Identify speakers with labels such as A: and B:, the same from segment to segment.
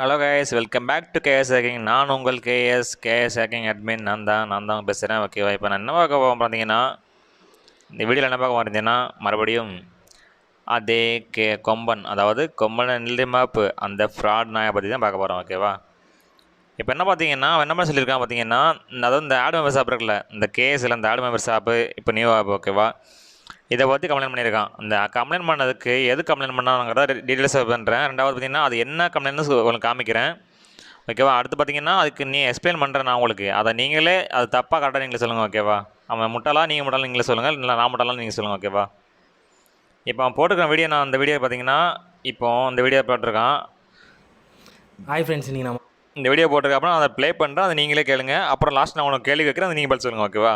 A: Hello guys, welcome back to KS hacking. நான் உங்கள் KS hacking admin. நான் தான் பேசுகிறேன். ஓகேவா? இப்போ நான் என்ன பார்க்க போகிறேன் பார்த்தீங்கன்னா, இந்த வீடியோவில் என்ன பார்க்க போகிறீங்கன்னா, மறுபடியும் அதே கொம்பன், அதாவது கொம்பன் நில்டி மேப்பு, அந்த ஃப்ராட் நாயை பற்றி தான் பார்க்க போகிறோம். ஓகேவா? இப்போ என்ன பார்த்தீங்கன்னா, அவன் என்ன பண்ண சொல்லியிருக்கான் பார்த்தீங்கன்னா, அதாவது இந்த ஆடு மெம்பர்ஸ் ஆப் இருக்குல்ல, இந்த கேஎஸில் இந்த ஆடு மெம்பர்ஸ் ஆப்பு இப்போ நியூ ஆப். ஓகேவா? இதை பற்றி கம்ப்ளைண்ட் பண்ணியிருக்கான். இந்த கம்ப்ளைண்ட் பண்ணதுக்கு எது கம்ப்ளைண்ட் பண்ணாங்கிறத டீட்டெயில்ஸ் பண்ணுறேன். ரெண்டாவது பார்த்தீங்கன்னா, அது என்ன கம்ப்ளைண்ட்னு உங்களுக்கு காமிக்கிறேன். ஓகேவா? அடுத்து பார்த்தீங்கன்னா, அதுக்கு நீ எக்ஸ்பிளைன் பண்ணுறேன் நான் உங்களுக்கு. அதை நீங்களே அது தப்பாக கரெக்டாக நீங்களே சொல்லுங்கள். ஓகேவா? அவன் முட்டாளா நீங்கள் முட்டாளா நீங்களே சொல்லுங்கள், இல்லை நான் முட்டாளா நீங்கள் சொல்லுங்கள். ஓகேவா? இப்போ அவன் போட்டிருக்க வீடியோ, நான் அந்த வீடியோ பார்த்தீங்கன்னா இப்போது இந்த வீடியோ போட்டிருக்கான்.
B: ஹாய் ஃப்ரெண்ட்ஸ், நீங்கள் நம்ம
A: இந்த வீடியோ போட்டிருக்க அப்புறம் அதை ப்ளே பண்ணுறேன், அதை நீங்களே கேளுங்க. அப்புறம் லாஸ்ட் நான் உங்களுக்கு கேள்வி கேட்குறேன், அதை நீங்கள் பதில் சொல்லுங்கள். ஓகேவா?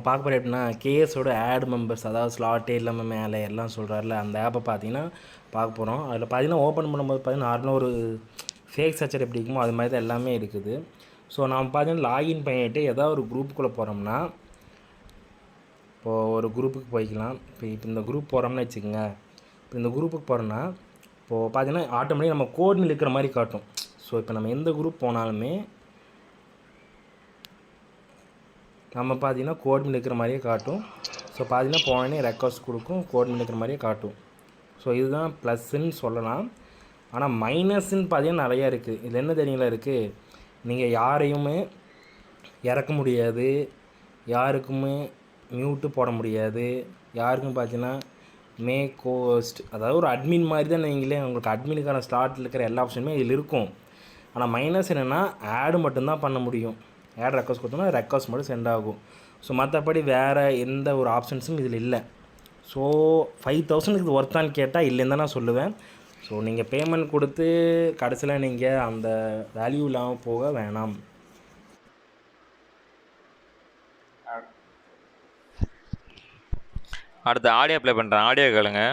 B: பார்க்க போகிற எப்படின்னா கேஎஸோட ஆட் மெம்பர்ஸ், அதாவது ஸ்லாட்டே இல்லாமல் மேலே எல்லாம் சொல்கிறாருல, அந்த ஆப்பை பார்த்தீங்கன்னா பார்க்க போகிறோம். அதில் பார்த்தீங்கன்னா ஓப்பன் பண்ணும்போது பார்த்தீங்கன்னா நார்மலாக ஒரு ஃபேக் சர்ச்சர் எப்படி இருக்குமோ அது மாதிரி தான் எல்லாமே இருக்குது. ஸோ நம்ம பார்த்தீங்கன்னா லாகின் பண்ணிவிட்டு ஏதாவது ஒரு குரூப்புக்குள்ளே போகிறோம்னா, இப்போது ஒரு குரூப்புக்கு போய்க்கலாம். இப்போ இந்த குரூப் போகிறோம்னு வச்சுக்கோங்க. இப்போ இந்த குரூப்புக்கு போகிறோன்னா இப்போது பார்த்தீங்கன்னா ஆட்டோமேட்டிக் நம்ம கோட்னு இருக்கிற மாதிரி காட்டும். ஸோ இப்போ நம்ம எந்த குரூப் போனாலுமே நம்ம பார்த்தீங்கன்னா கோட் இருக்கிற மாதிரியே காட்டும். ஸோ பார்த்தீங்கன்னா போனே ரெக்வஸ்ட் கொடுக்கும், கோட் இருக்கிற மாதிரியே காட்டும். ஸோ இதுதான் ப்ளஸ்ன்னு சொல்லலாம். ஆனால் மைனஸ்ன்னு பார்த்தீங்கன்னா நிறையா இருக்குது. இதில் என்ன தெரியுங்களா இருக்குது, நீங்கள் யாரையுமே இறக்க முடியாது, யாருக்குமே மியூட்டு போட முடியாது, யாருக்கும் பார்த்தீங்கன்னா கோஸ்ட், அதாவது ஒரு அட்மின் மாதிரி தான் நீங்களே உங்களுக்கு அட்மினுக்கான ஸ்லாட்டில் இருக்கிற எல்லா ஆப்ஷனுமே இதில் இருக்கும். ஆனால் மைனஸ் என்னென்னா ஆடு மட்டும்தான் பண்ண முடியும். ஆட் ரெக்வஸ்ட் கொடுத்தோம்னா ரெக்வஸ்ட் மட்டும் சென்ட் ஆகும். ஸோ மற்றபடி வேறு எந்த ஒரு ஆப்ஷன்ஸும் இதில் இல்லை. ஸோ 5000 இது ஒர்த்தான்னு கேட்டால் இல்லைன்னு தான் நான் சொல்லுவேன். ஸோ நீங்கள் பேமெண்ட் கொடுத்து கடைசியில் நீங்கள் அந்த வேல்யூ இல்லாமல் போக வேணாம்.
A: அடுத்து ஆடியோ ப்ளே பண்ணுறேன், ஆடியோ கேளுங்க.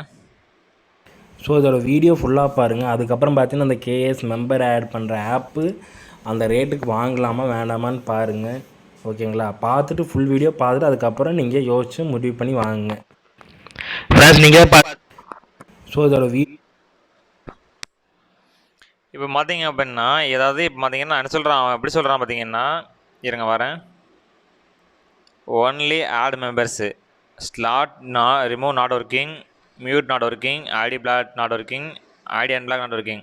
B: ஸோ இதோட வீடியோ ஃபுல்லாக பாருங்கள். அதுக்கப்புறம் பார்த்தீங்கன்னா அந்த கேஎஸ் மெம்பர் ஆட் பண்ணுற ஆப்பு அந்த ரேட்டுக்கு வாங்கலாமா வேண்டாமான்னு பாருங்கள். ஓகேங்களா? பார்த்துட்டு ஃபுல் வீடியோ பார்த்துட்டு அதுக்கப்புறம் நீங்கள் யோசிச்சு முடிவு பண்ணி வாங்குங்க ஃப்ரெண்ட்ஸ். நீங்கள் ஸோ இதோட
A: இப்போ பார்த்தீங்க அப்படின்னா, ஏதாவது இப்போ பார்த்தீங்கன்னா என்ன சொல்கிறான், அவன் எப்படி சொல்கிறான் பார்த்தீங்கன்னா, இருங்க வரேன். Only add members, slot remove not working, mute not working, ID block not working, ID unblock not working.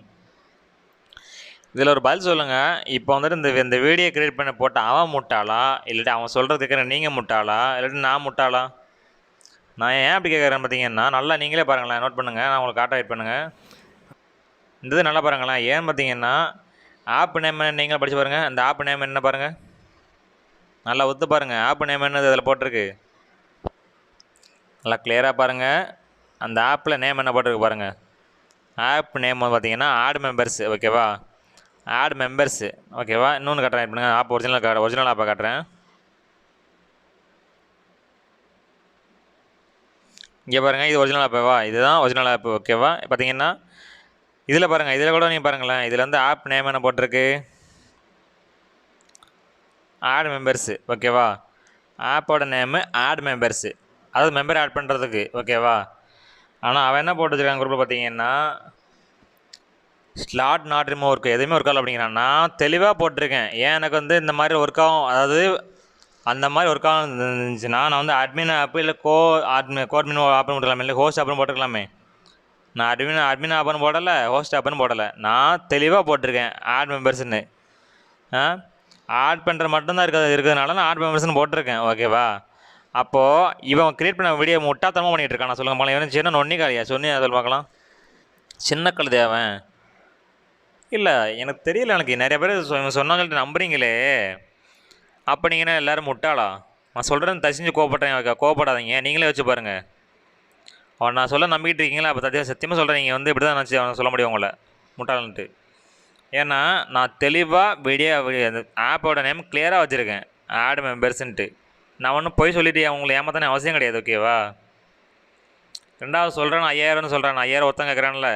A: இதில் ஒரு பதில் சொல்லுங்கள். இப்போ வந்துட்டு இந்த வீடியோ க்ரியேட் பண்ண போட்ட அவன் முட்டாளா, இல்லாட்டி அவன் சொல்கிறதுக்கு நீங்கள் முட்டாளா, இல்லாட்டி நான் முட்டாளா? நான் ஏன் அப்படி கேட்குறேன் பார்த்தீங்கன்னா, நல்லா நீங்களே பாருங்களேன், நோட் பண்ணுங்கள், நான் உங்களுக்கு காட்ட வெயிட் பண்ணுங்கள். இந்த இது நல்லா பாருங்களேன். ஏன் பார்த்தீங்கன்னா, ஆப் நேம் என்ன நீங்களே படித்து பாருங்கள். அந்த ஆப் நேம் என்ன பாருங்கள், நல்லா ஒத்து பாருங்கள். ஆப் நேம் என்னது அதில் போட்டிருக்கு, நல்லா கிளியராக பாருங்கள். அந்த ஆப்பில் நேம் என்ன போட்டிருக்கு பாருங்கள். ஆப் நேம் பார்த்தீங்கன்னா ஆட் மெம்பர்ஸ். ஓகேவா? Add members. ஓகேவா? இன்னொன்று காட்டுறேன், இப்போ ஆப் ஒரிஜினல் ஆப்பை காட்டுறேன். இங்கே பாருங்கள், இது ஒரிஜினல் ஆப்பேவா, இதுதான் ஒரிஜினல் ஆப். ஓகேவா? பார்த்தீங்கன்னா இதில் பாருங்கள், இதில் கூட நீங்கள் பாருங்களேன், இதில் வந்து ஆப் நேம் என்ன போட்டிருக்கு, ஆட் மெம்பர்ஸு. ஓகேவா? ஆப்போட நேமு ஆட் மெம்பர்ஸு, அதாவது மெம்பர் ஆட் பண்ணுறதுக்கு. ஓகேவா? ஆனால் அவன் என்ன போட்டு வச்சுருக்காங்க குரூப்பில் பார்த்தீங்கன்னா, ஸ்லாட் நாட் ரிமூவ் ஒர்க், எதுவுமே ஒர்க் ஆகல அப்படிங்கிறான். நான் தெளிவாக போட்டிருக்கேன். ஏன் எனக்கு வந்து இந்த மாதிரி ஒர்க் ஆகும், அதாவது அந்த மாதிரி ஒர்க் ஆகும் இருந்துச்சுன்னா நான் வந்து அட்மின் ஆப்பு இல்லை கோட்மின் ஆப்னு போட்டுக்கலாமே, இல்லை ஹோஸ்ட் ஆப்னு போட்டுக்கலாமே. நான் அட்மின் ஆப்னு போடலை, ஹோஸ்ட் ஆப்னு போடலை. நான் தெளிவாக போட்டிருக்கேன் ஆட் மெம்பர்ஸ்ன்னு. ஆட் பண்ணுற மட்டும்தான் இருக்கிறதுனால நான் ஆட் மெம்பர்ஸ்னு போட்டிருக்கேன். ஓகேவா? அப்போது இவன் க்ரியேட் பண்ண வீடியோ முட்டாத்தனமாக பண்ணிகிட்டு இருக்கான். நான் சொல்லுங்க பார்க்கலாம், இவன் சின்ன நொன்னி காலியா சொன்னி அதில் பார்க்கலாம், சின்ன கழுதை அவன். இல்லை எனக்கு தெரியல, எனக்கு நிறைய பேர் இவன் சொன்னாங்கள்ட்ட நம்புறீங்களே. அப்போ நீங்கள் எல்லோரும் முட்டாளா? நான் சொல்கிறேன், தசிஞ்சு கோவப்படாதீங்க, நீங்களே வச்சு பாருங்கள். அவன் நான் சொல்ல நம்பிக்கிட்டு இருக்கீங்களா? அப்போ சத்தியமாக சொல்கிறேன், நீங்கள் வந்து இப்படி தான் நினச்சி அவனை சொல்ல முடியும் உங்களை முட்டாளன்ட்டு. ஏன்னா நான் தெளிவாக வீடியோ அந்த ஆப்போட நேம் கிளியராக வச்சுருக்கேன், ஆட் மெம்பர்ஸுன்ட்டு. நான் ஒன்றும் போய் சொல்லிட்டு அவங்களை ஏமாத்தானே அவசியம் கிடையாது. ஓகேவா? ரெண்டாவது சொல்கிறேன், 5000ன்னு சொல்கிறேன், 5000 ஒருத்தன் கேட்குறான்ல.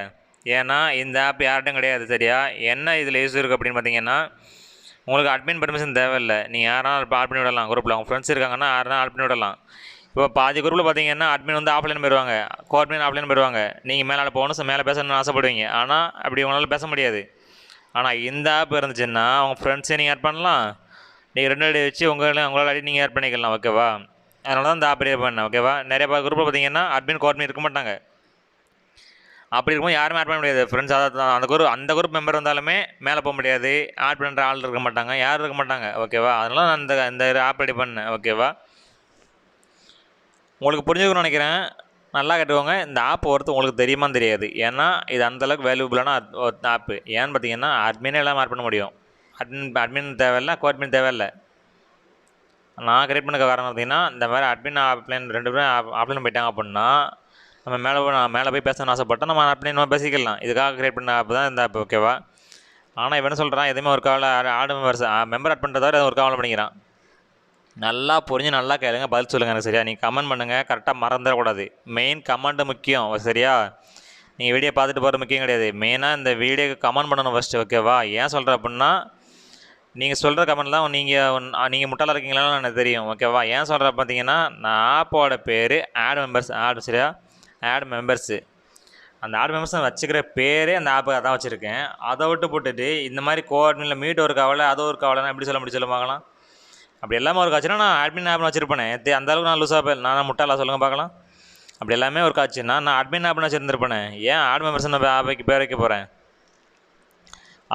A: ஏன்னா இந்த ஆப் யார்ட்டும் கிடையாது. சரியா? என்ன இதில் யூஸ் இருக்குது அப்படின்னு பார்த்தீங்கன்னா, உங்களுக்கு அட்மின் பர்மிஷன் தேவையில்லை. நீங்கள் யாராலும் ஆட் பண்ணி விடலாம். குரூப்பில் அவங்க ஃப்ரெண்ட்ஸ் இருக்காங்கன்னா யாரும் ஆட் பண்ணி விடலாம். இப்போ பாதி குரூப்பில் பார்த்தீங்கன்னா அட்மின் வந்து ஆஃப்லைன் போயிடுவாங்க, கோட்மின் ஆஃப்லைன் போயிடுவாங்க. நீங்கள் மேலே போகணும், மேலே பேசணும்னு ஆசைப்படுவீங்க. ஆனால் அப்படி உங்களால் பேச முடியாது. ஆனால் இந்த ஆப் இருந்துச்சுன்னா உங்கள் ஃப்ரெண்ட்ஸை நீங்கள் ஆட் பண்ணலாம், நீங்கள் 2 ஐடி வச்சு உங்களோட ஐடி நீங்கள் ஆட் பண்ணிக்கலாம். ஓகேவா? அதனால தான் இந்த ஆப் ரெடி பண்ணேன். ஓகேவா? நிறைய குரூப்பில் பார்த்தீங்கன்னா அட்மின் கோஆர்டினேட் இருக்க மாட்டாங்க. அப்படி இருக்கும்போது யாருமே ஆட் பண்ண முடியாது. ஃப்ரெண்ட்ஸ் அதாவது அந்த குரூப் மெம்பர் வந்தாலுமே மேலே போக முடியாது. ஆட் பண்ணுற ஆள் இருக்க மாட்டாங்க, யாரும் இருக்க மாட்டாங்க. ஓகேவா? அதனால நான் இந்த ஆப் ரெடி பண்ணேன். ஓகேவா? உங்களுக்கு புரிஞ்சுக்கணும்னு நினைக்கிறேன். நல்லா கேட்டுக்கோங்க. இந்த ஆப் உங்களுக்கு தெரியுமான்னு தெரியாது. ஏன்னா இது அந்தளவுக்கு வேல்யூபிளான ஆப்பு. ஏன்னு பார்த்தீங்கன்னா அட்மினே எல்லாம் ஆட் பண்ண முடியும். அட்மின் தேவையில்லை, கோஅட்மின் தேவையில்லை. நான் கிரியேட் பண்ண காரணம் பார்த்தீங்கன்னா இந்த மாதிரி அட்மின் ஆப்லைன் 2 பேரும் ஆப்லைன் போயிட்டாங்க அப்படின்னா நம்ம மேலே போய் பேசணும்னு ஆசைப்பட்டால் நம்ம அட்மின் பேசிக்கலாம். இதுக்காக கிரியேட் பண்ண ஆப் தான் இந்த ஆப். ஓகேவா? ஆனால் இவன் என்ன சொல்கிறான், எதுவுமே ஒரு காவில் ஆடு மெம்பர் ஆட் பண்ணுறதா ஒரு காவில் பண்ணிக்கிறான். நல்லா புரிஞ்சு நல்லா கேளுங்க, பதில் சொல்லுங்கள் எனக்கு. சரியா? நீங்கள் கமெண்ட் பண்ணுங்கள், கரெக்டாக மறந்துடக்கூடாது. மெயின் கமெண்ட்டு முக்கியம். சரியா? நீங்கள் வீடியோ பார்த்துட்டு போகிற முக்கியம் கிடையாது. மெயினாக இந்த வீடியோக்கு கமெண்ட் பண்ணணும் ஃபஸ்ட்டு. ஓகேவா? ஏன் சொல்கிறேன் அப்படின்னா நீங்கள் சொல்கிற கமெண்ட் தான் நீங்கள் முட்டாளாக இருக்கீங்களான்னு எனக்கு தெரியும். ஓகேவா? ஏன் சொல்கிற பார்த்தீங்கன்னா நான் ஆப்போட பேர் சரியா? Add members. அந்த ஆட் மெம்பர்ஸ் நான் வச்சுக்கிற பேரே அந்த ஆப்புக்கு அதான் வச்சுருக்கேன். அதை விட்டு போட்டுட்டு இந்த மாதிரி கோஆர்டினில் மீட் ஒரு கவலை அது ஒரு கவலைனா எப்படி சொல்ல பார்க்கலாம்? அப்படி எல்லாமே ஒரு காட்சினா நான் அட்மின் ஆப்னு வச்சுருப்பேனே. அந்தளவுக்கு நான் லூஸாக நான் முட்டாளா சொல்லுங்கள் பார்க்கலாம்? அப்படி எல்லாமே ஒரு காட்சின்னா நான் அட்மின் ஆப்னு வச்சுருந்துருப்பேனே. ஏன் ஆட் மெம்பர்ஸ் நான் ஆப்பைக்கு பேர் வைக்க போகிறேன்?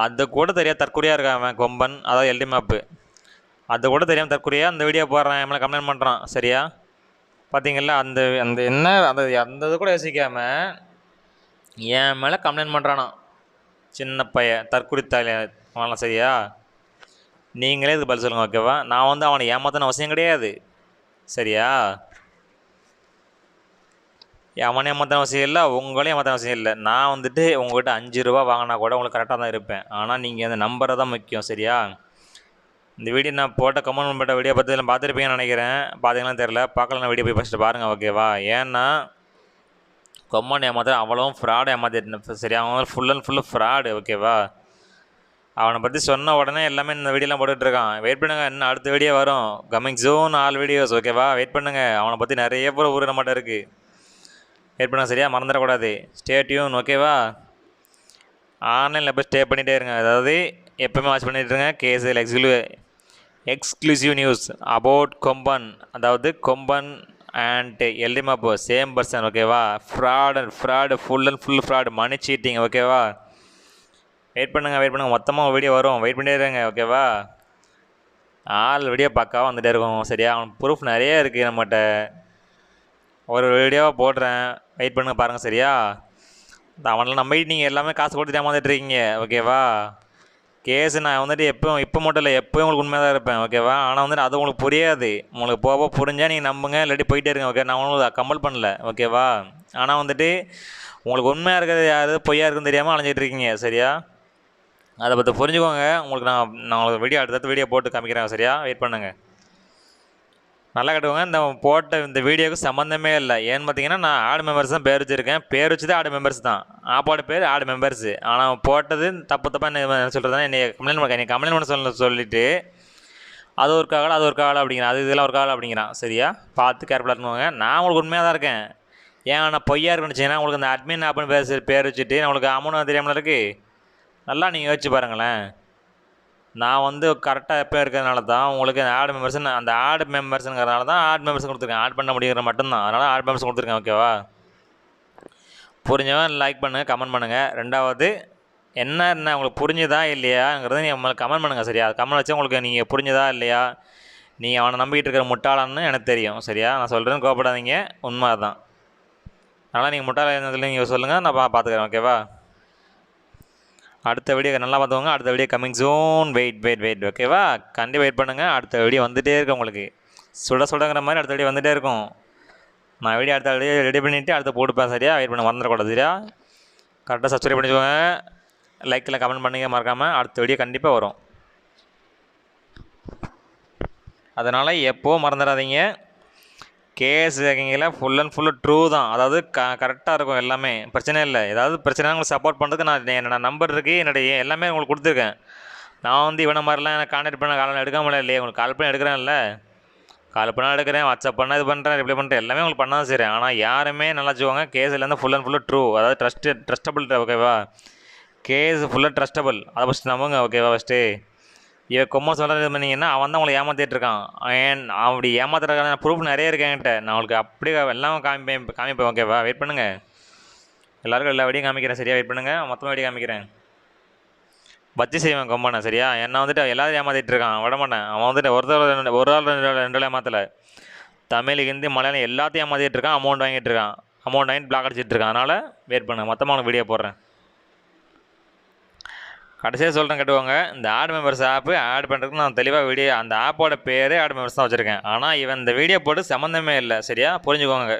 A: அது கூட தெரியாது தற்கொலையாக இருக்கான் அவன் கொம்பன், அதாவது எல்டி மேப்பு. அது கூட தெரியாமல் தற்கொலையாக அந்த வீடியோ போடுறான், என் மேலே கம்ப்ளைண்ட் பண்ணுறான். சரியா? பார்த்தீங்களா? அந்த அந்த என்ன அந்த இது கூட யோசிக்காமல் என் மேலே கம்ப்ளைண்ட் பண்ணுறானா சின்ன பையன் தற்கொலை அவன்லாம். சரியா? நீங்களே இதுக்கு பதில் சொல்லுங்கள். ஓகேவா? நான் அவனை ஏமாத்தன அவசியம் கிடையாது. சரியா? அவனை ஏமாத்தன அவசியம் இல்லை, உங்களையும் ஏமாத்தன அவசியம் இல்லை. நான் உங்கள்கிட்ட 5 ரூபா வாங்கினா கூட உங்களுக்கு கரெக்டாக தான் இருப்பேன். ஆனால் நீங்கள் அந்த நம்பரை தான் முக்கியம். சரியா? இந்த வீடியோ நான் போட்ட கமெண்ட் பண்ண வீடியோ பார்த்துருப்பீங்கன்னு நினைக்கிறேன். பார்த்தீங்களான்னு தெரில, பார்க்கலாம். வீடியோ போய் ஃபஸ்ட்டு பாருங்கள். ஓகேவா? ஏன்னா கொம்மன் ஏமாத்த அவ்வளவும் ஃப்ராடு ஏமாத்திட்டு. சரியா? அவன் ஃபுல் அண்ட் ஃபுல்லு ஃப்ராடு. ஓகேவா? அவனை பற்றி சொன்ன உடனே எல்லாமே இந்த வீடியோலாம் போட்டுட்ருக்கான். வெயிட் பண்ணுங்கள், இன்னும் அடுத்த வீடியோ வரும். Coming June all videos. ஓகேவா? வெயிட் பண்ணுங்கள். அவனை பற்றி நிறைய பேர் ஊர் நம்மகிட்ட இருக்குது. வெயிட் பண்ணுங்கள். சரியா? மறந்துடக்கூடாது. Stay tune. ஓகேவா? ஆன்லைனில் போய் ஸ்டே பண்ணிகிட்டே இருங்க. அதாவது எப்போவுமே வாட்ச் பண்ணிகிட்டு இருங்க. KSL exclusive news about Komban. அதாவது கொம்பன் அண்ட் எல்டிமாப்போ சேம் பர்சன். ஓகேவா? Fraud full and full fraud, money cheating. ஓகேவா? வெயிட் பண்ணுங்கள். மொத்தமாக வீடியோ வரும். வெயிட் பண்ணிட்டே இருங்க. ஓகேவா? வீடியோ பார்க்காம வந்துகிட்டே இருக்கும். சரியா? அவன் ப்ரூஃப் நிறைய இருக்குது நம்மகிட்ட. ஒரு வீடியோவாக போடுறேன், வெயிட் பண்ணுங்க, பாருங்கள். சரியா? அவனை நம்பிட்டு நீங்கள் எல்லாமே காசு கொடுத்து ஏமாந்துட்டுருக்கீங்க. ஓகேவா? கேஸு நான் இப்போ மட்டும் இல்லை, எப்போயும் உங்களுக்கு உண்மையாக தான் இருப்பேன். ஓகேவா? ஆனால் அது உங்களுக்கு புரியாது. உங்களுக்கு போக புரிஞ்சால் நீங்கள் நம்புங்க, இல்லாட்டி போயிட்டே இருங்க. ஓகே? நான் உங்களுக்கு கம்பல் பண்ணல. ஓகேவா? ஆனால் உங்களுக்கு உண்மையாக இருக்கிறது யார் பொய்யா இருக்குன்னு தெரியாமல் அலைஞ்சிட்டு இருக்கீங்க. சரியா? அதை பற்றி புரிஞ்சுக்கோங்க. உங்களுக்கு நான் உங்களுக்கு அடுத்த வீடியோ போட்டு காமிக்கிறேன். சரியா? வெயிட் பண்ணுங்கள். நல்லா கட்டுவாங்க. இந்த வீடியோவுக்கு சம்மந்தமே இல்லை. ஏன்னு பார்த்தீங்கன்னா நான் ஆடு மெம்பர்ஸ் தான் பேர் வச்சுருக்கேன். பேர் வச்சதே ஆடு மெம்பர்ஸ் தான். ஆப்போட பேர் ஆடு மெம்பர்ஸு. ஆனால் போட்டது தப்பாக என்ன சொல்கிறதுனா என்னை கம்ப்ளைண்ட் பண்ண சொல்லிவிட்டு அது ஒரு காலை அப்படிங்கிறான், இதெல்லாம் ஒரு காலை அப்படிங்கிறான். சரியா? பார்த்து கேர்ஃபுல்லாக இருக்குவாங்க. நான் உங்களுக்கு உண்மையாக தான் இருக்கேன். ஏன் நான் பொய்யா இருக்குன்னு உங்களுக்கு அந்த அட்மின் ஆப்னு பேர் வச்சுட்டு உங்களுக்கு அமௌண்ட் தெரியாமல் இருக்குது. நல்லா நீங்கள் யோசிச்சு பாருங்களேன். நான் கரெக்டாக எப்போ இருக்கிறதுனால தான் உங்களுக்கு அந்த ஆடு மெம்பர்ஸுங்கிறதுனால தான் ஆட் மெம்பர்ஸ் கொடுத்துருக்கேன். ஆட் பண்ண முடியுற மட்டும்தான். அதனால் ஆட் மெம்பர்ஸ் கொடுத்துருக்கேன். ஓகேவா? புரிஞ்சவன் லைக் பண்ணுங்கள், கமெண்ட் பண்ணுங்கள். ரெண்டாவது என்ன உங்களுக்கு புரிஞ்சுதா இல்லையாங்கிறத நீங்கள் கமெண்ட் பண்ணுங்கள். சரியா? கமெண்ட் வச்சு உங்களுக்கு நீங்கள் புரிஞ்சுதா இல்லையா, நீங்கள் அவனை நம்பிக்கிட்டு இருக்கிற முட்டாளான்னு எனக்கு தெரியும். சரியா? நான் சொல்கிறேன்னு கோபப்படாதீங்க, உண்மை தான். அதனால் நீங்கள் முட்டாள நீங்கள் சொல்லுங்கள், நான் பார்த்துக்கிறேன். ஓகேவா? அடுத்த வீடியோ நல்லா பார்த்துக்கோங்க. அடுத்த வீடியோ கம்மிங் சூன். வெயிட். ஓகேவா? கண்டிப்பாக வெயிட் பண்ணுங்கள். அடுத்த வீடியோ வந்துகிட்டே இருக்கும். உங்களுக்கு சுடங்கிற மாதிரி அடுத்த வீடியோ வந்துகிட்டே இருக்கும். நான் அடுத்த வீடியோ ரெடி பண்ணிவிட்டு அடுத்த போட்டுப்பேன். சரியா? வெயிட் பண்ண மறந்துடக்கூடாது. சரியா? கரெக்டாக சப்ஸ்கிரைப் பண்ணிக்கோங்க, லைக்கில் கமெண்ட் பண்ணிங்க மறக்காமல். அடுத்த வீடியோ கண்டிப்பாக வரும். அதனால் எப்போவும் மறந்துடாதீங்க. கேஸ் ஹேக்கிங்கில் ஃபுல் அண்ட் ஃபுல்லு ட்ரூ தான். அதாவது கரெக்டாக இருக்கும். எல்லாமே பிரச்சனை இல்லை. ஏதாவது பிரச்சனை உங்களுக்கு சப்போர்ட் பண்ணுறதுக்கு என்னோட நம்பர் இருக்குது, என்னுடைய எல்லாமே உங்களுக்கு கொடுத்துருக்கேன். நான் இவனை மாதிரிலாம் எனக்கு கான்டாக்ட் பண்ண கால் எடுக்காமல இல்லையே. உங்களுக்கு கால் பண்ணி எடுக்கிறேன்ல, கால் பண்ணால் எடுக்கிறேன், வாட்ஸ்அப் பண்ணால் இது பண்ணுறேன், ரிப்ளை பண்ணுறேன், எல்லாமே உங்களுக்கு பண்ணால் செய்கிறேன். ஆனால் யாருமே நல்லா வச்சுக்கோங்க, கேஸ்லேருந்து ஃபுல் அண்ட் ஃபுல்லு ட்ரூ. அதாவது ட்ரஸ்டபிள். ஓகேவா? கேஸ் ஃபுல்லாக ட்ரஸ்டபுள். அதை ஃபஸ்ட்டு நம்புங்க, ஓகேவா? ஃபஸ்ட்டு இவன் கொம்மா சொல்கிறது இது பண்ணீங்கன்னா அவன் தான் உங்களை ஏமாற்றிட்டு இருக்கான். அப்படி ஏமாத்துறதுக்கான ப்ரூஃப் நிறைய இருக்கு என்கிட்ட. நான் உங்களுக்கு அப்படியே எல்லாம் காமிப்பேன், ஓகேவா? வெயிட் பண்ணுங்கள். எல்லாருக்கும் எல்லா வீடியும் காமிக்கிறேன், சரியா? வெயிட் பண்ணுங்கள், மொத்தமாக வீடியோ காமிக்கிறேன். வச்சு செய்வேன் கொம்பானை, சரியா? என்ன வந்துட்டு எல்லாரும் ஏமாற்றிட்டு இருக்கான், விட மாட்டேன். அவன் வந்துட்டு ஒரு ஆள் ரெண்டு ஏமாத்தலை. தமிழ், ஹிந்தி, மலையாளம் எல்லாத்தையும் ஏமாற்றிட்டு இருக்கான். அமௌண்ட் வாங்கிட்டு இருக்கான். அமௌண்ட் வாங்கிட்டு பிளாக் அடிச்சிட்டு இருக்கான். அதனால் வெயிட் பண்ணுங்கள், மொத்தமாக உனக்கு வீடியோ போடுறேன். கடைசியாக சொல்கிறேன் கேட்டுக்கோங்க. இந்த ஆட் மெம்பர்ஸ் ஆப்பு ஆட் பண்ணுறதுக்கு நான் தெளிவாக வீடியோ, அந்த ஆப்போட பேர் ஆட் மெம்பர்ஸ் தான் வச்சுருக்கேன். ஆனால் இவன் இந்த வீடியோ போட்டு சம்மந்தமே இல்லை, சரியா? புரிஞ்சுக்கோங்க.